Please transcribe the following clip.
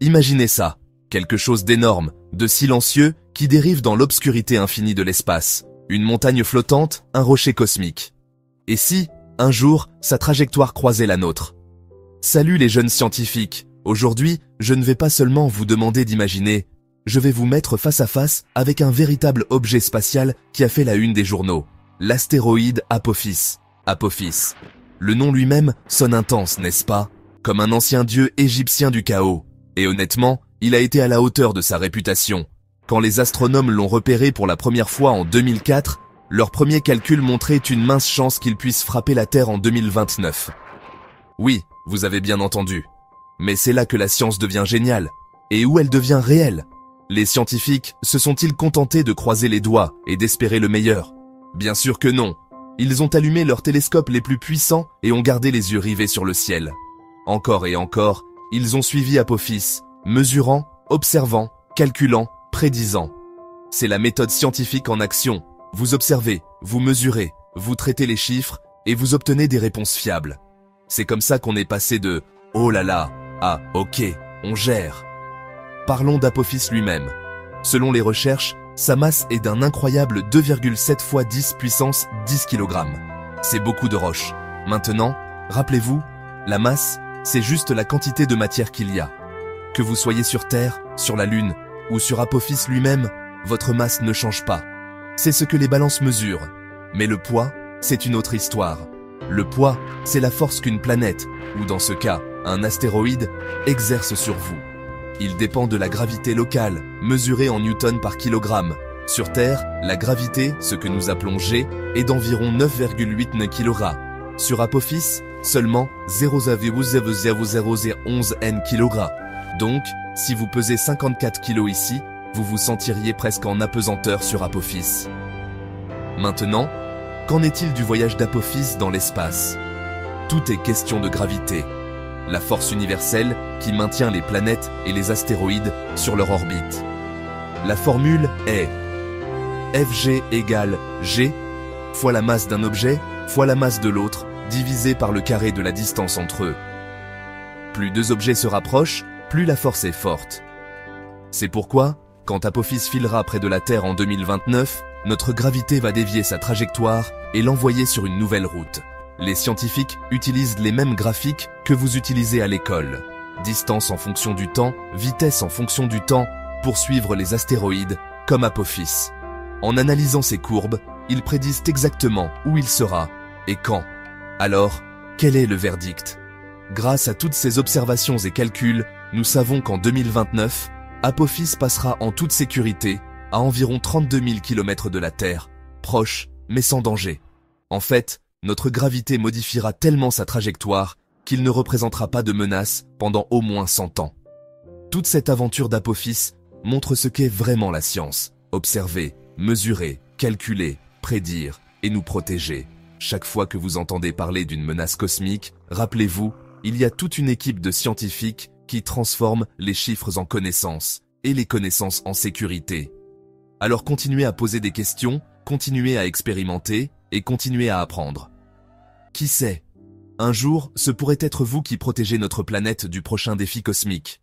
Imaginez ça, quelque chose d'énorme, de silencieux, qui dérive dans l'obscurité infinie de l'espace. Une montagne flottante, un rocher cosmique. Et si, un jour, sa trajectoire croisait la nôtre? Salut les jeunes scientifiques, aujourd'hui, je ne vais pas seulement vous demander d'imaginer, je vais vous mettre face à face avec un véritable objet spatial qui a fait la une des journaux, l'astéroïde Apophis. Apophis. Le nom lui-même sonne intense, n'est-ce pas? Comme un ancien dieu égyptien du chaos. Et honnêtement, il a été à la hauteur de sa réputation. Quand les astronomes l'ont repéré pour la première fois en 2004, leur premier calcul montrait une mince chance qu'il puisse frapper la Terre en 2029. Oui, vous avez bien entendu. Mais c'est là que la science devient géniale, et où elle devient réelle. Les scientifiques se sont-ils contentés de croiser les doigts et d'espérer le meilleur? Bien sûr que non. Ils ont allumé leurs télescopes les plus puissants et ont gardé les yeux rivés sur le ciel. Encore et encore, ils ont suivi Apophis, mesurant, observant, calculant, prédisant. C'est la méthode scientifique en action. Vous observez, vous mesurez, vous traitez les chiffres et vous obtenez des réponses fiables. C'est comme ça qu'on est passé de « oh là là » à « ok, on gère ». Parlons d'Apophis lui-même. Selon les recherches, sa masse est d'un incroyable 2,7 fois 10 puissance 10 kg. C'est beaucoup de roches. Maintenant, rappelez-vous, la masse, c'est juste la quantité de matière qu'il y a. Que vous soyez sur Terre, sur la Lune ou sur Apophis lui-même, votre masse ne change pas. C'est ce que les balances mesurent. Mais le poids, c'est une autre histoire. Le poids, c'est la force qu'une planète, ou dans ce cas, un astéroïde, exerce sur vous. Il dépend de la gravité locale, mesurée en newtons par kilogramme. Sur Terre, la gravité, ce que nous appelons G, est d'environ 9,8 kg. Sur Apophis, seulement 0,00011 n kg. Donc, si vous pesez 54 kg ici, vous vous sentiriez presque en apesanteur sur Apophis. Maintenant, qu'en est-il du voyage d'Apophis dans l'espace? Tout est question de gravité. La force universelle qui maintient les planètes et les astéroïdes sur leur orbite. La formule est Fg égale G fois la masse d'un objet fois la masse de l'autre divisé par le carré de la distance entre eux. Plus deux objets se rapprochent, plus la force est forte. C'est pourquoi, quand Apophis filera près de la Terre en 2029, notre gravité va dévier sa trajectoire et l'envoyer sur une nouvelle route. Les scientifiques utilisent les mêmes graphiques que vous utilisez à l'école. Distance en fonction du temps, vitesse en fonction du temps, pour suivre les astéroïdes, comme Apophis. En analysant ces courbes, ils prédisent exactement où il sera et quand. Alors, quel est le verdict? Grâce à toutes ces observations et calculs, nous savons qu'en 2029, Apophis passera en toute sécurité à environ 32 000 km de la Terre, proche mais sans danger. En fait, notre gravité modifiera tellement sa trajectoire qu'il ne représentera pas de menace pendant au moins 100 ans. Toute cette aventure d'Apophis montre ce qu'est vraiment la science. Observer, mesurer, calculer, prédire et nous protéger. Chaque fois que vous entendez parler d'une menace cosmique, rappelez-vous, il y a toute une équipe de scientifiques qui transforment les chiffres en connaissances et les connaissances en sécurité. Alors continuez à poser des questions, continuez à expérimenter et continuez à apprendre. Qui sait? Un jour, ce pourrait être vous qui protégez notre planète du prochain défi cosmique.